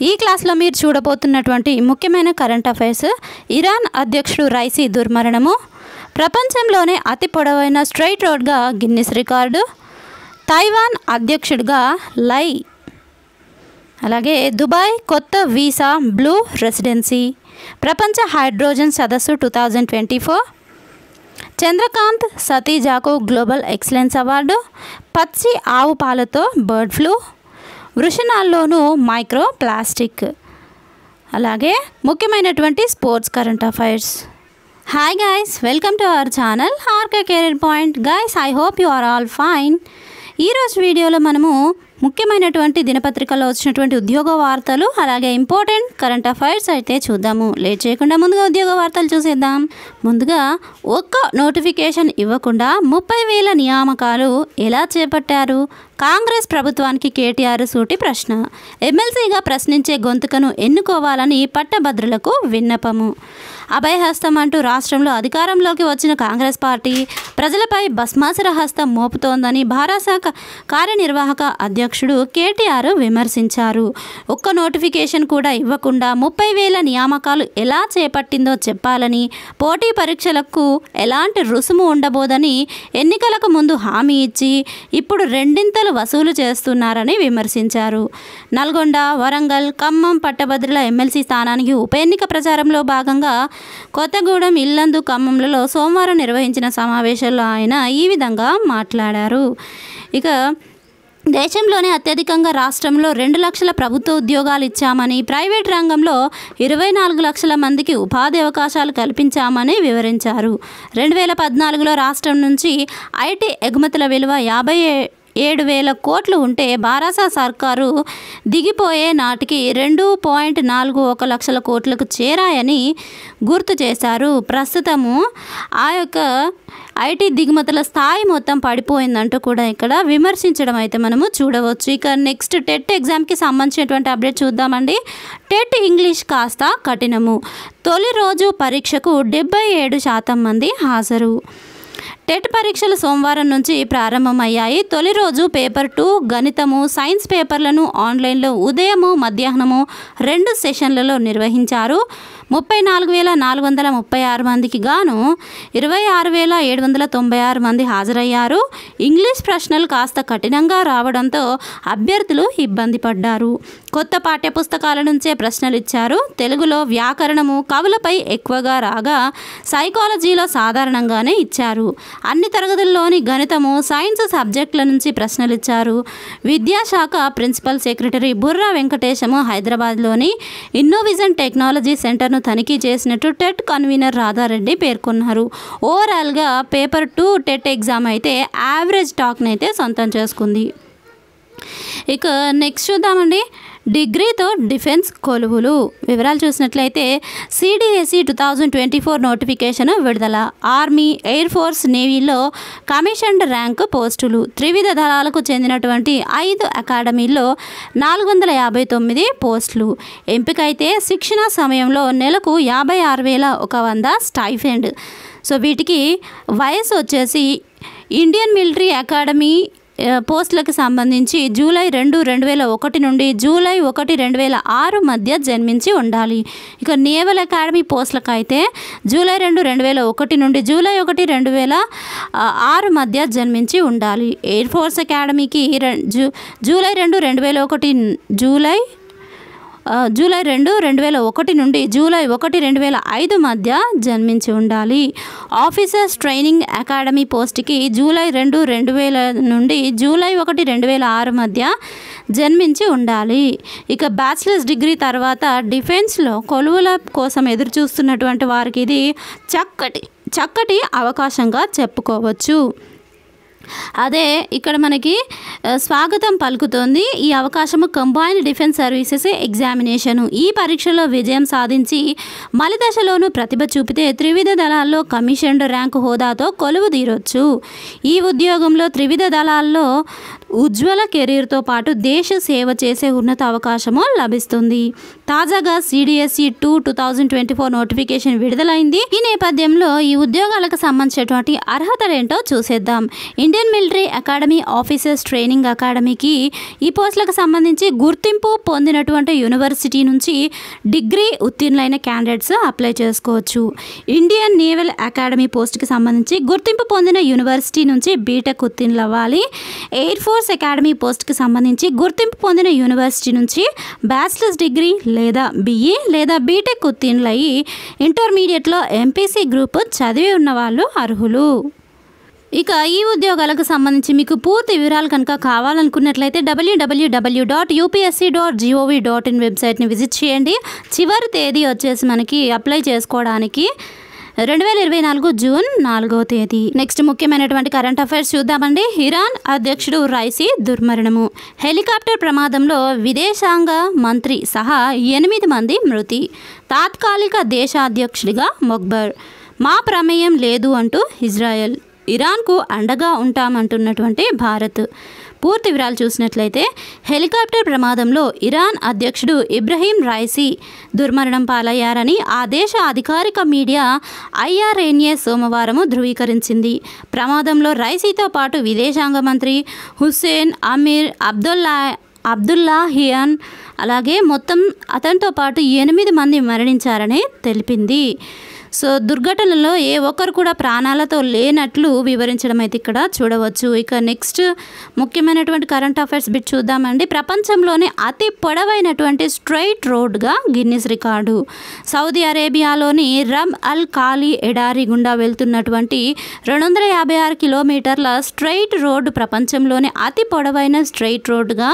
ఈ క్లాస్లో మీరు చూడబోతున్నటువంటి ముఖ్యమైన కరెంట్ అఫైర్స్: ఇరాన్ అధ్యక్షుడు రైసీ దుర్మరణము, ప్రపంచంలోనే అతి పొడవైన స్ట్రైట్ రోడ్గా గిన్నిస్ రికార్డు, తైవాన్ అధ్యక్షుడిగా లై, అలాగే దుబాయ్ కొత్త వీసా బ్లూ రెసిడెన్సీ, ప్రపంచ హైడ్రోజన్ సదస్సు 2024, చంద్రకాంత్ సతీజాకు గ్లోబల్ ఎక్సలెన్స్ అవార్డు, పచ్చి ఆవు పాలతో బర్డ్ ఫ్లూ, వృషణాల్లోనూ మైక్రో ప్లాస్టిక్. అలాగే ముఖ్యమైనటువంటి sports current affairs. Hi guys, welcome to our channel RK career point. Guys, I hope you are all fine. ఈరోజు వీడియోలో మనము ముఖ్యమైనటువంటి దినపత్రికలో వచ్చినటువంటి ఉద్యోగ వార్తలు, అలాగే ఇంపార్టెంట్ కరెంట్ అఫైర్స్ అయితే చూద్దాము. లేట్ చేయకుండా ముందుగా ఉద్యోగ వార్తలు చూసేద్దాం. ముందుగా, ఒక్క నోటిఫికేషన్ ఇవ్వకుండా 30,000 నియామకాలు ఎలా చేపట్టారు? కాంగ్రెస్ ప్రభుత్వానికి కేటీఆర్ సూటి ప్రశ్న. ఎమ్మెల్సీగా ప్రశ్నించే గొంతుకను ఎన్నుకోవాలని పట్టభద్రులకు విన్నపము. అభయహస్తం అంటూ రాష్ట్రంలో అధికారంలోకి వచ్చిన కాంగ్రెస్ పార్టీ ప్రజలపై భస్మాసుర హస్తం మోపుతోందని భారశాఖ కార్యనిర్వాహక అధ్యక్షుడు కేటీఆర్ విమర్శించారు. ఒక్క నోటిఫికేషన్ కూడా ఇవ్వకుండా 30,000 నియామకాలు ఎలా చేపట్టిందో చెప్పాలని, పోటీ పరీక్షలకు ఎలాంటి రుసుము ఉండబోదని ఎన్నికలకు ముందు హామీ ఇచ్చి ఇప్పుడు రెండింతలు వసూలు చేస్తున్నారని విమర్శించారు. నల్గొండ, వరంగల్, ఖమ్మం పట్టభద్రుల ఎమ్మెల్సీ స్థానానికి ఉప ఎన్నిక ప్రచారంలో భాగంగా కొత్తగూడెం, ఇల్లందు, ఖమ్మంలలో సోమవారం నిర్వహించిన సమావేశంలో ఆయన ఈ విధంగా మాట్లాడారు. ఇక దేశంలోనే అత్యధికంగా రాష్ట్రంలో 2 లక్షల ప్రభుత్వ ఉద్యోగాలు ఇచ్చామని, ప్రైవేట్ రంగంలో 24 లక్షల మందికి ఉపాధి అవకాశాలు కల్పించామని వివరించారు. 2014లో రాష్ట్రం నుంచి ఐటీ ఎగుమతుల విలువ 57,000 కోట్లు ఉంటే భారత సర్కారు దిగిపోయే నాటికి 2.41 లక్షల కోట్లకు చేరాయని గుర్తు చేశారు. ప్రస్తుతము ఆ యొక్క ఐటీ దిగుమతుల స్థాయి మొత్తం పడిపోయిందంటూ కూడా ఇక్కడ విమర్శించడం అయితే మనము చూడవచ్చు. ఇక నెక్స్ట్ టెట్ ఎగ్జామ్కి సంబంధించినటువంటి అప్డేట్ చూద్దామండి. టెట్ ఇంగ్లీష్ కాస్త కఠినము. తొలి రోజు పరీక్షకు 77% మంది హాజరు. టెట్ పరీక్షలు సోమవారం నుంచి ప్రారంభమయ్యాయి. తొలి రోజు పేపర్ 2 గణితము, సైన్స్ పేపర్లను ఆన్లైన్లో ఉదయము, మధ్యాహ్నము 2 సెషన్లలో నిర్వహించారు. 34,436 మందికి గాను 26,796 మంది హాజరయ్యారు. ఇంగ్లీష్ ప్రశ్నలు కాస్త కఠినంగా రావడంతో అభ్యర్థులు ఇబ్బంది పడ్డారు. కొత్త పాఠ్యపుస్తకాల నుంచే ప్రశ్నలు ఇచ్చారు. తెలుగులో వ్యాకరణము, కవులపై ఎక్కువగా రాగా సైకాలజీలో సాధారణంగానే ఇచ్చారు. అన్ని తరగతుల్లోని గణితము, సైన్స్ సబ్జెక్టుల నుంచి ప్రశ్నలు ఇచ్చారు. విద్యాశాఖ ప్రిన్సిపల్ సెక్రటరీ బుర్రా వెంకటేశము హైదరాబాద్లోని ఇన్నోవిజన్ టెక్నాలజీ సెంటర్ను తనిఖీ చేసినట్టు టెట్ కన్వీనర్ రాధారెడ్డి పేర్కొన్నారు. ఓవరాల్గా పేపర్ 2 టెట్ ఎగ్జామ్ అయితే యావరేజ్ టాక్ని అయితే సొంతం చేసుకుంది. ఇక నెక్స్ట్ చూద్దామండి. డిగ్రీతో డిఫెన్స్ కొలువులు వివరాలు చూసినట్లయితే సిడిఎస్ఈ 2024 నోటిఫికేషన్ విడుదల. ఆర్మీ, ఎయిర్ ఫోర్స్, నేవీలో కమిషన్డ్ ర్యాంకు పోస్టులు. త్రివిధ దళాలకు చెందినటువంటి 5 అకాడమీల్లో 459 పోస్టులు. ఎంపికైతే శిక్షణ సమయంలో నెలకు 56,100 స్టైఫెండ్. సో వీటికి వయసు వచ్చేసి ఇండియన్ మిలిటరీ అకాడమీ పోస్టులకు సంబంధించి జూలై 2, 2001 నుండి జూలై 1, 2006 మధ్య జన్మించి ఉండాలి. ఇక నేవల్ అకాడమీ పోస్టులకు అయితే జూలై 2, 2001 నుండి జూలై 1, 2006 మధ్య జన్మించి ఉండాలి. ఎయిర్ ఫోర్స్ అకాడమీకి జూలై 2, 2001 జూలై 2, 2001 నుండి జూలై 1, 2005 మధ్య జన్మించి ఉండాలి. ఆఫీసర్స్ ట్రైనింగ్ అకాడమీ పోస్ట్కి జూలై 2, 2000 నుండి జూలై 1, 2006 మధ్య జన్మించి ఉండాలి. ఇక బ్యాచిలర్స్ డిగ్రీ తర్వాత డిఫెన్స్లో కొలువుల కోసం ఎదురు చూస్తున్నటువంటి వారికి ఇది చక్కటి అవకాశంగా చెప్పుకోవచ్చు. అదే ఇక్కడ మనకి స్వాగతం పలుకుతోంది ఈ అవకాశము కంబైన్డ్ డిఫెన్స్ సర్వీసెస్ ఎగ్జామినేషను. ఈ పరీక్షలో విజయం సాధించి మలి దశలోనూ ప్రతిభ చూపితే త్రివిధ దళాల్లో కమిషన్డ్ ర్యాంకు హోదాతో కొలువు తీరొచ్చు. ఈ ఉద్యోగంలో త్రివిధ దళాల్లో ఉజ్వల కెరీర్తో పాటు దేశ సేవ చేసే ఉన్నత అవకాశము లభిస్తుంది. తాజాగా CDSE 2024 నోటిఫికేషన్ విడుదలైంది. ఈ నేపథ్యంలో ఈ ఉద్యోగాలకు సంబంధించినటువంటి అర్హతలేంటో చూసేద్దాం. Indian military academy officers training అకాడమీకి ఈ పోస్టులకు సంబంధించి గుర్తింపు పొందినటువంటి యూనివర్సిటీ నుంచి డిగ్రీ ఉత్తీర్ణులైన క్యాండిడేట్స్ అప్లై చేసుకోవచ్చు. ఇండియన్ నేవల్ అకాడమీ పోస్ట్కి సంబంధించి గుర్తింపు పొందిన యూనివర్సిటీ నుంచి బీటెక్ ఉత్తీర్ణులు అవ్వాలి. ఎయిర్ ఫోర్స్ అకాడమీ పోస్ట్కి సంబంధించి గుర్తింపు పొందిన యూనివర్సిటీ నుంచి బ్యాచిలర్స్ డిగ్రీ లేదా BE లేదా బీటెక్ ఉత్తీర్ణులయ్యి ఇంటర్మీడియట్లో MPC గ్రూప్ చదివి ఉన్న వాళ్ళు అర్హులు. ఇక ఈ ఉద్యోగాలకు సంబంధించి మీకు పూర్తి వివరాలు కనుక కావాలనుకున్నట్లయితే www.upsc.gov.in వెబ్సైట్ని విజిట్ చేయండి. చివరి తేదీ వచ్చేసి మనకి అప్లై చేసుకోవడానికి 2024 జూన్ 4వ తేదీ. నెక్స్ట్ ముఖ్యమైనటువంటి కరెంట్ అఫైర్స్ చూద్దామండి. ఇరాన్ అధ్యక్షుడు రైసీ దుర్మరణము. హెలికాప్టర్ ప్రమాదంలో విదేశాంగ మంత్రి సహా 8 మంది మృతి. తాత్కాలిక దేశాధ్యక్షుడిగా మొక్బర్. మా ప్రమేయం లేదు అంటూ ఇజ్రాయెల్. ఇరాన్కు అండగా ఉంటామంటున్నటువంటి భారత్. పూర్తి వివరాలు చూసినట్లయితే హెలికాప్టర్ ప్రమాదంలో ఇరాన్ అధ్యక్షుడు ఇబ్రహీం రైసీ దుర్మరణం పాలయ్యారని ఆ దేశ అధికారిక మీడియా IRNA సోమవారం ధృవీకరించింది. ప్రమాదంలో రైసీతో పాటు విదేశాంగ మంత్రి హుస్సేన్ అమీర్ అబ్దుల్లాహియాన్ అలాగే మొత్తం అతనితో పాటు 8 మంది మరణించారని తెలిపింది. సో దుర్ఘటనలో ఏ ఒక్కరు కూడా ప్రాణాలతో లేనట్లు వివరించడం అయితే ఇక్కడ చూడవచ్చు. ఇక నెక్స్ట్ ముఖ్యమైనటువంటి కరెంట్ అఫైర్స్ బిట్ చూద్దామండి. ప్రపంచంలోనే అతి పొడవైనటువంటి స్ట్రైట్ రోడ్గా గిన్నిస్ రికార్డు. సౌదీ అరేబియాలోని రమ్ అల్ ఖాలీ ఎడారి గుండా వెళ్తున్నటువంటి 256 కిలోమీటర్ల స్ట్రైట్ రోడ్డు ప్రపంచంలోనే అతి పొడవైన స్ట్రైట్ రోడ్డుగా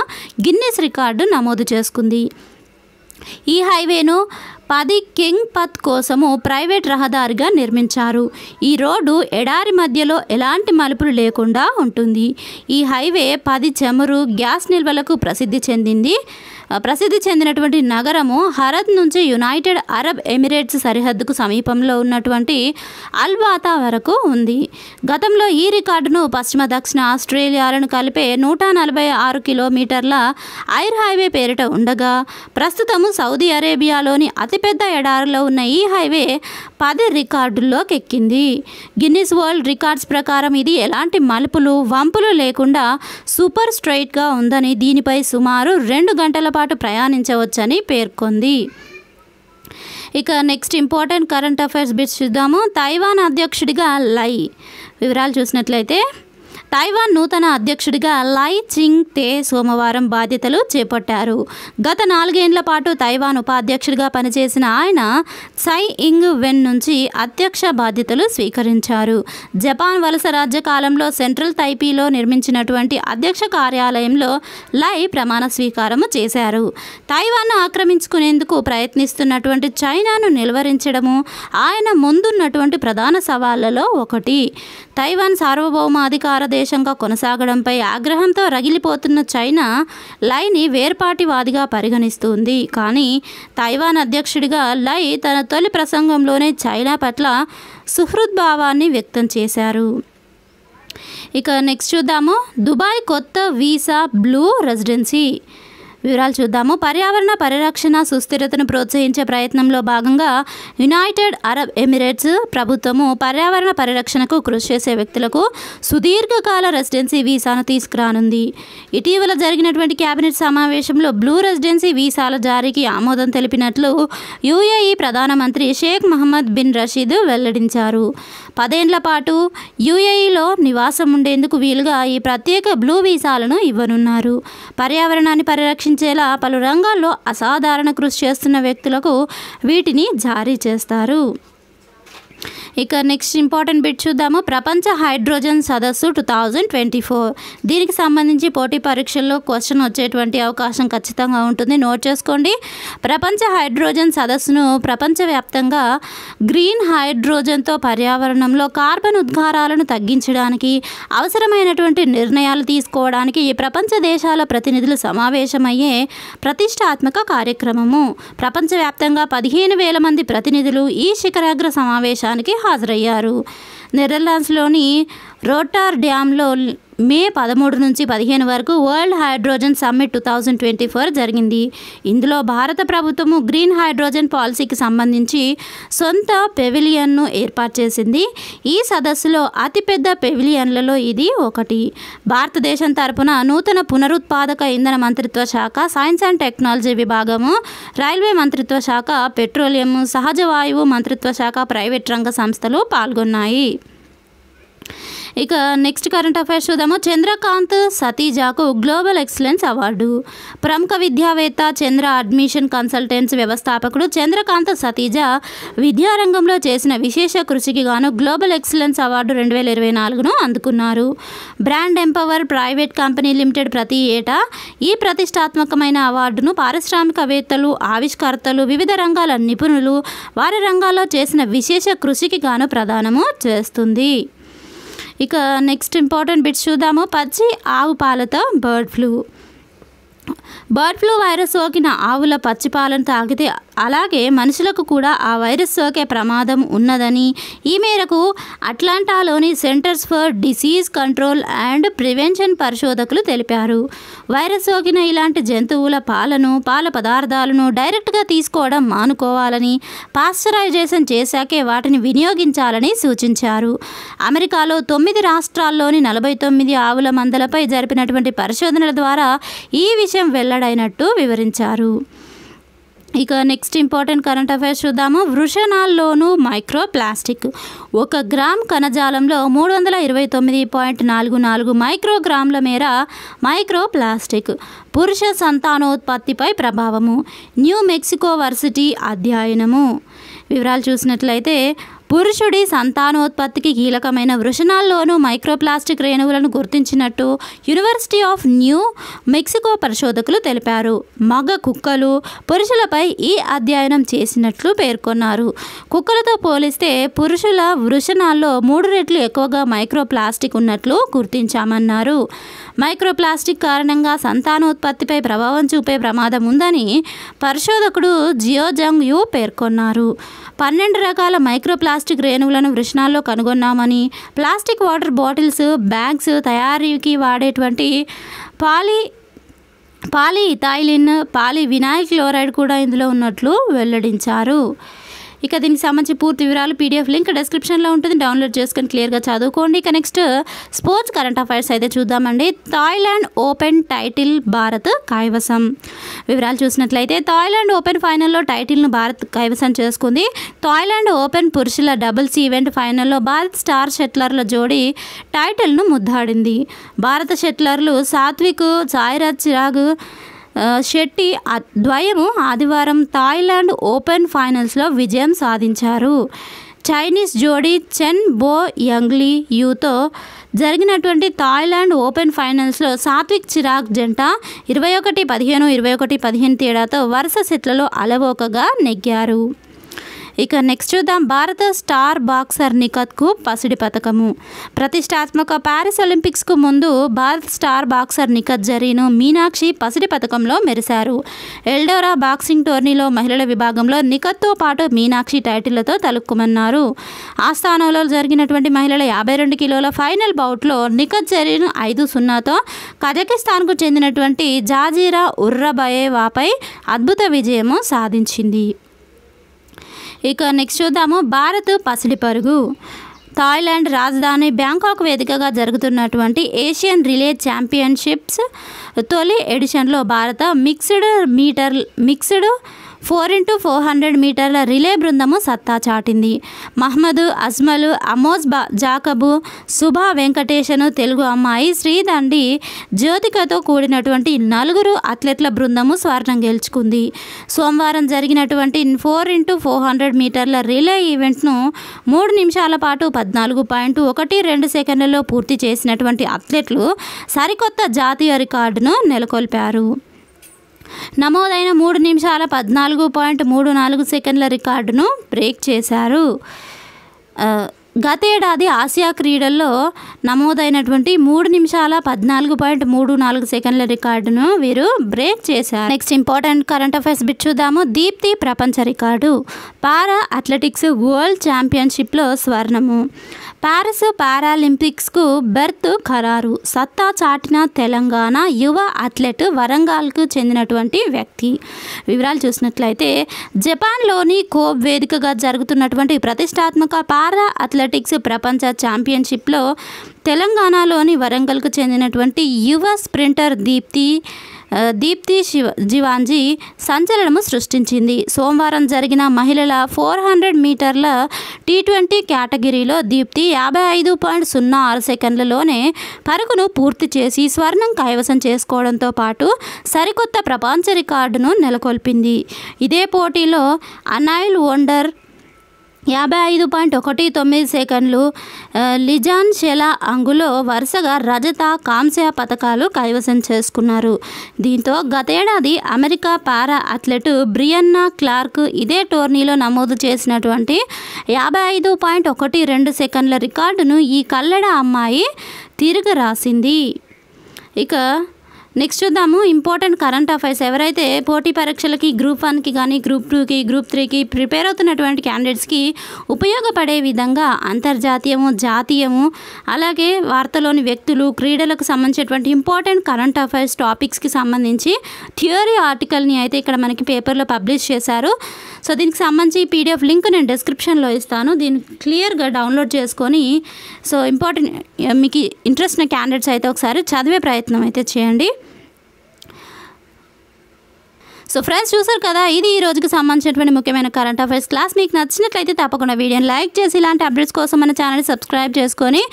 గిన్నిస్ రికార్డు నమోదు చేసుకుంది. ఈ హైవేను 10 కింగ్ పత్ కోసము ప్రైవేట్ రహదారిగా నిర్మించారు. ఈ రోడ్డు ఎడారి మధ్యలో ఎలాంటి మలుపులు లేకుండా ఉంటుంది. ఈ హైవే 10 చమురు గ్యాస్ నిల్వలకు ప్రసిద్ధి చెందినటువంటి నగరము హరత్ నుంచి యునైటెడ్ అరబ్ ఎమిరేట్స్ సరిహద్దుకు సమీపంలో ఉన్నటువంటి అల్బాతా వరకు ఉంది. గతంలో ఈ రికార్డును పశ్చిమ దక్షిణ ఆస్ట్రేలియాలను కలిపే 146 కిలోమీటర్ల ఐర్ హైవే పేరిట ఉండగా ప్రస్తుతము సౌదీ అరేబియాలోని అతిపెద్ద ఎడారిలో ఉన్న ఈ హైవే 10 రికార్డుల్లోకి ఎక్కింది. గిన్నిస్ వరల్డ్ రికార్డ్స్ ప్రకారం ఇది ఎలాంటి మలుపులు వంపులు లేకుండా సూపర్ స్ట్రైట్గా ఉందని దీనిపై సుమారు 2 గంటల పాటు ప్రయాణించవచ్చని పేర్కొంది. ఇక next important current affairs bits చూద్దాము. తైవాన్ అధ్యక్షుడిగా లై. వివరాలు చూసినట్లయితే తైవాన్ నూతన అధ్యక్షుడిగా లై చింగ్ తే సోమవారం బాధ్యతలు చేపట్టారు. గత 4 ఏళ్ల పాటు తైవాన్ ఉపాధ్యక్షుడిగా పనిచేసిన ఆయన సై ఇంగ్ వెన్ నుంచి అధ్యక్ష బాధ్యతలు స్వీకరించారు. జపాన్ వలస రాజ్య కాలంలో సెంట్రల్ తైపీలో నిర్మించినటువంటి అధ్యక్ష కార్యాలయంలో లై ప్రమాణ స్వీకారం చేశారు. తైవాన్ను ఆక్రమించుకునేందుకు ప్రయత్నిస్తున్నటువంటి చైనాను నిలువరించడము ఆయన ముందున్నటువంటి ప్రధాన సవాళ్లలో ఒకటి. తైవాన్ సార్వభౌమాధికార దేశంగా కొనసాగడంపై ఆగ్రహంతో రగిలిపోతున్న చైనా లైని వేర్పాటివాదిగా పరిగణిస్తుంది. కానీ తైవాన్ అధ్యక్షుడిగా లై తన తొలి ప్రసంగంలోనే చైనా పట్ల సుహృద్భావాన్ని వ్యక్తం చేశారు. ఇక నెక్స్ట్ చూద్దాము. దుబాయ్ కొత్త వీసా బ్లూ రెసిడెన్సీ. వివరాలు చూద్దాము. పర్యావరణ పరిరక్షణ సుస్థిరతను ప్రోత్సహించే ప్రయత్నంలో భాగంగా యునైటెడ్ అరబ్ ఎమిరేట్స్ ప్రభుత్వము పర్యావరణ పరిరక్షణకు కృషి చేసే వ్యక్తులకు సుదీర్ఘకాల రెసిడెన్సీ వీసాను తీసుకురానుంది. ఇటీవల జరిగినటువంటి కేబినెట్ సమావేశంలో బ్లూ రెసిడెన్సీ వీసాల జారీకి ఆమోదం తెలిపినట్లు UAE ప్రధానమంత్రి షేక్ మహమ్మద్ బిన్ రషీద్ వెల్లడించారు. 10 ఏళ్ల పాటు UAEలో నివాసం ఉండేందుకు వీలుగా ఈ ప్రత్యేక బ్లూ వీసాలను ఇవ్వనున్నారు. పర్యావరణాన్ని పరిరక్షించేలా పలు రంగాల్లో అసాధారణ కృషి చేస్తున్న వ్యక్తులకు వీటిని జారీ చేస్తారు. ఇక నెక్స్ట్ ఇంపార్టెంట్ బిట్ చూద్దాము. ప్రపంచ హైడ్రోజన్ సదస్సు 2024. దీనికి సంబంధించి పోటీ పరీక్షల్లో క్వశ్చన్ వచ్చేటువంటి అవకాశం ఖచ్చితంగా ఉంటుంది, నోట్ చేసుకోండి. ప్రపంచ హైడ్రోజన్ సదస్సును ప్రపంచవ్యాప్తంగా గ్రీన్ హైడ్రోజన్తో పర్యావరణంలో కార్బన్ ఉద్గారాలను తగ్గించడానికి అవసరమైనటువంటి నిర్ణయాలు తీసుకోవడానికి ఈ ప్రపంచ దేశాల ప్రతినిధులు సమావేశమయ్యే ప్రతిష్టాత్మక కార్యక్రమము. ప్రపంచవ్యాప్తంగా 15,000 మంది ప్రతినిధులు ఈ శిఖరాగ్ర సమావేశానికి హాజరయ్యారు. నెదర్లాండ్స్లోని రోటర్డామ్లో మే 13 నుంచి 15 వరకు వరల్డ్ హైడ్రోజన్ సమ్మిట్ 2024 జరిగింది. ఇందులో భారత ప్రభుత్వము గ్రీన్ హైడ్రోజన్ పాలసీకి సంబంధించి సొంత పెవిలియన్ను ఏర్పాటు చేసింది. ఈ సదస్సులో అతిపెద్ద పెవిలియన్లలో ఇది ఒకటి. భారతదేశం తరపున నూతన పునరుత్పాదక ఇంధన మంత్రిత్వ శాఖ, సైన్స్ అండ్ టెక్నాలజీ విభాగము, రైల్వే మంత్రిత్వ శాఖ, పెట్రోలియం, సహజ వాయువు మంత్రిత్వ శాఖ, ప్రైవేట్ రంగ సంస్థలు పాల్గొన్నాయి. ఇక నెక్స్ట్ కరెంట్ అఫైర్స్ చూద్దాము. చంద్రకాంత్ సతీజాకు గ్లోబల్ ఎక్సలెన్స్ అవార్డు. ప్రముఖ విద్యావేత్త, చంద్ర అడ్మిషన్ కన్సల్టెన్స్ వ్యవస్థాపకుడు చంద్రకాంత్ సతీజా విద్యారంగంలో చేసిన విశేష కృషికి గాను గ్లోబల్ ఎక్సలెన్స్ అవార్డు 2024ను అందుకున్నారు. Brand empower private company limited ప్రతి ఏటా ఈ ప్రతిష్టాత్మకమైన అవార్డును పారిశ్రామికవేత్తలు, ఆవిష్కర్తలు, వివిధ రంగాల నిపుణులు వారి రంగాల్లో చేసిన విశేష కృషికి గాను ప్రదానము చేస్తుంది. ఇక నెక్స్ట్ ఇంపార్టెంట్ బిట్స్ చూద్దాము. పచ్చి ఆవు పాలతో బర్డ్ ఫ్లూ వైరస్ సోకిన ఆవుల పచ్చి పాలను తాగితే అలాగే మనుషులకు కూడా ఆ వైరస్ సోకే ప్రమాదం ఉన్నదని ఈ మేరకు అట్లాంటాలోని centers for disease control and prevention పరిశోధకులు తెలిపారు. వైరస్ సోకిన ఇలాంటి జంతువుల పాలను, పాల పదార్థాలను డైరెక్ట్గా తీసుకోవడం మానుకోవాలని, పాశ్చరైజేషన్ చేశాకే వాటిని వినియోగించాలని సూచించారు. అమెరికాలో 9 రాష్ట్రాల్లోని 49 ఆవుల మందలపై జరిపినటువంటి పరిశోధనల ద్వారా ఈ విషయం వెల్లడైనట్టు వివరించారు. ఇక నెక్స్ట్ ఇంపార్టెంట్ కరెంట్ అఫైర్స్ చూద్దాము. వృషణాల్లోనూ మైక్రో ప్లాస్టిక్. 1 గ్రామ్ కణజాలంలో 329.44 మైక్రోగ్రాముల మేర మైక్రో ప్లాస్టిక్. పురుష సంతానోత్పత్తిపై ప్రభావము. న్యూ మెక్సికో వర్సిటీ అధ్యయనము. వివరాలు చూసినట్లయితే పురుషుడి సంతానోత్పత్తికి కీలకమైన వృషణాల్లోనూ మైక్రోప్లాస్టిక్ రేణువులను గుర్తించినట్టు యూనివర్సిటీ ఆఫ్ న్యూ మెక్సికో పరిశోధకులు తెలిపారు. మగ కుక్కలు, పురుషులపై ఈ అధ్యయనం చేసినట్లు పేర్కొన్నారు. కుక్కలతో పోలిస్తే పురుషుల వృషణాల్లో 3 రెట్లు ఎక్కువగా మైక్రోప్లాస్టిక్ ఉన్నట్లు గుర్తించామన్నారు. మైక్రోప్లాస్టిక్ కారణంగా సంతానోత్పత్తిపై ప్రభావం చూపే ప్రమాదం ఉందని పరిశోధకుడు జియోజంగ్ యు పేర్కొన్నారు. 12 రకాల మైక్రోప్లాస్టిక్ రేణువులను వృషణాల్లో కనుగొన్నామని, ప్లాస్టిక్ వాటర్ బాటిల్స్, బ్యాగ్స్ తయారీకి వాడేటువంటి పాలీఇథైలిన్, పాలీవినైల్ క్లోరైడ్ కూడా ఇందులో ఉన్నట్లు వెల్లడించారు. ఇక దీనికి సంబంధించి పూర్తి వివరాలు పీడిఎఫ్ లింక్ డిస్క్రిప్షన్లో ఉంటుంది, డౌన్లోడ్ చేసుకొని క్లియర్గా చదువుకోండి. ఇక నెక్స్ట్ స్పోర్ట్స్ కరెంట్ అఫైర్స్ అయితే చూద్దామండి. థాయిలాండ్ ఓపెన్ టైటిల్ భారత్ కైవసం. వివరాలు చూసినట్లయితే థాయిలాండ్ ఓపెన్ ఫైనల్లో టైటిల్ను భారత్ కైవసం చేసుకుంది. థాయిలాండ్ ఓపెన్ పురుషుల డబుల్స్ ఈవెంట్ ఫైనల్లో భారత్ స్టార్ షట్లర్ల జోడీ టైటిల్ను ముద్దాడింది. భారత షట్లర్లు సాత్విక్, సాయిరాజ్ చిరాగ్ శెట్టి ద్వయము ఆదివారం థాయిలాండ్ ఓపెన్ ఫైనల్స్లో విజయం సాధించారు. చైనీస్ జోడీ చెన్ బో యంగ్లీ యూతో జరిగినటువంటి థాయిలాండ్ ఓపెన్ ఫైనల్స్లో సాత్విక్ చిరాగ్ జంట 21-15, 21-15 తేడాతో వరుస సెట్లలో అలవోకగా నెగ్గారు. ఇక నెక్స్ట్ చూద్దాం. భారత స్టార్ బాక్సర్ నిఖత్కు పసిడి పథకము. ప్రతిష్టాత్మక ప్యారిస్ ఒలింపిక్స్కు ముందు భారత్ స్టార్ బాక్సర్ నిఖత్ జరీన్ మీనాక్షి పసిడి పథకంలో మెరిశారు. ఎల్డోరా బాక్సింగ్ టోర్నీలో మహిళల విభాగంలో నిఖత్తో పాటు మీనాక్షి టైటిళ్లతో తలుక్కుమన్నారు. ఆ స్థానంలో జరిగినటువంటి మహిళల 52 కిలోల ఫైనల్ బౌట్లో నిఖత్ జరీన్ 5-0తో కజకిస్తాన్కు చెందినటువంటి జాజీరా ఉర్రబయేవాపై అద్భుత విజయము సాధించింది. ఇక నెక్స్ట్ చూద్దాము. భారత్ పసిడి పరుగు. థాయిలాండ్ రాజధాని బ్యాంకాక్ వేదికగా జరుగుతున్నటువంటి ఏషియన్ రిలే ఛాంపియన్షిప్స్ తొలి ఎడిషన్లో భారత మిక్స్డ్ 4x400 మీటర్ల రిలే బృందము సత్తా చాటింది. మహ్మద్ అజ్మల్, అమోజ్ జాకబు, శుభా వెంకటేశను, తెలుగు అమ్మాయి శ్రీదండి జ్యోతికతో కూడినటువంటి 4 అథ్లెట్ల బృందము స్వర్ణం గెలుచుకుంది. సోమవారం జరిగినటువంటి 4x400 మీటర్ల రిలే ఈవెంట్ను 3 నిమిషాల పాటు 14.12 సెకండ్లలో పూర్తి చేసినటువంటి అథ్లెట్లు సరికొత్త జాతీయ రికార్డును నెలకొల్పారు. నమోదైన 3 నిమిషాల 14.34 సెకండ్ల రికార్డును బ్రేక్ చేశారు. గతేడాది ఆసియా క్రీడల్లో నమోదైనటువంటి 3 నిమిషాల 14.34 సెకండ్ల రికార్డును వీరు బ్రేక్ చేశారు. Next important current affairs bit చూద్దాము. దీప్తి ప్రపంచ రికార్డు. పారా అథ్లెటిక్స్ వరల్డ్ ఛాంపియన్షిప్లో స్వర్ణము. ప్యారిస్ పారాలింపిక్స్కు బెర్త్ ఖరారు. సత్తా చాటిన తెలంగాణ యువ అథ్లెట్ వరంగల్కు చెందినటువంటి వ్యక్తి. వివరాలు చూసినట్లయితే జపాన్లోని కోబ్ వేదికగా జరుగుతున్నటువంటి ప్రతిష్టాత్మక పారా అథ్లెటిక్స్ ప్రపంచ ఛాంపియన్షిప్లో తెలంగాణలోని వరంగల్కు చెందినటువంటి యువ స్ప్రింటర్ దీప్తి జివాంజీ సంచలనము సృష్టించింది. సోమవారం జరిగిన మహిళల 400 మీటర్ల T20 కేటగిరీలో దీప్తి 55.06 సెకండ్లలోనే పరుగును పూర్తి చేసి స్వర్ణం కైవసం చేసుకోవడంతో పాటు సరికొత్త ప్రపంచ రికార్డును నెలకొల్పింది. ఇదే పోటీలో అనైల్ వండర్ 55.19 సెకండ్లు, లిజాన్ షెలా అంగులో వరుసగా రజత, కాంస్య పతకాలు కైవసం చేసుకున్నారు. దీంతో గతేడాది అమెరికా పారా అథ్లెట్ బ్రియన్నా క్లార్క్ ఇదే టోర్నీలో నమోదు చేసినటువంటి 55.12 సెకండ్ల రికార్డును ఈ కల్లెడ అమ్మాయి తిరిగి రాసింది. ఇక నెక్స్ట్ చూద్దాము ఇంపార్టెంట్ కరెంట్ అఫైర్స్. ఎవరైతే పోటీ పరీక్షలకి గ్రూప్ 1కి కానీ గ్రూప్ 2కి గ్రూప్ 3కి ప్రిపేర్ అవుతున్నటువంటి క్యాండిడేట్స్కి ఉపయోగపడే విధంగా అంతర్జాతీయము, జాతీయము, అలాగే వార్తలోని వ్యక్తులు, క్రీడలకు సంబంధించినటువంటి ఇంపార్టెంట్ కరెంట్ అఫైర్స్ టాపిక్స్కి సంబంధించి థియరీ ఆర్టికల్ని అయితే ఇక్కడ మనకి పేపర్లో పబ్లిష్ చేశారు. సో దీనికి సంబంధించి PDF లింక్ నేను డిస్క్రిప్షన్లో ఇస్తాను. దీన్ని క్లియర్గా డౌన్లోడ్ చేసుకొని సో ఇంపార్టెంట్ మీకు ఇంట్రెస్ట్ ఉన్న క్యాండిడేట్స్ అయితే ఒకసారి చదివే ప్రయత్నం అయితే చేయండి. సో ఫ్రెండ్స్ చూసారు కదా, ఇది ఈ రోజుకి సంబంధించినటువంటి ముఖ్యమైన కరెంట్ అఫైర్స్ క్లాస్. మీకు నచ్చినట్లయితే తప్పకుండా వీడియోని లైక్ చేసి ఇలాంటి అప్డేట్స్ కోసం మన ఛానల్ సబ్స్క్రైబ్ చేసుకొని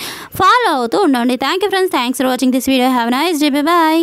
ఫాలో అవుతూ ఉండండి. Thank you friends. Thanks for watching this video. Have a nice day. By.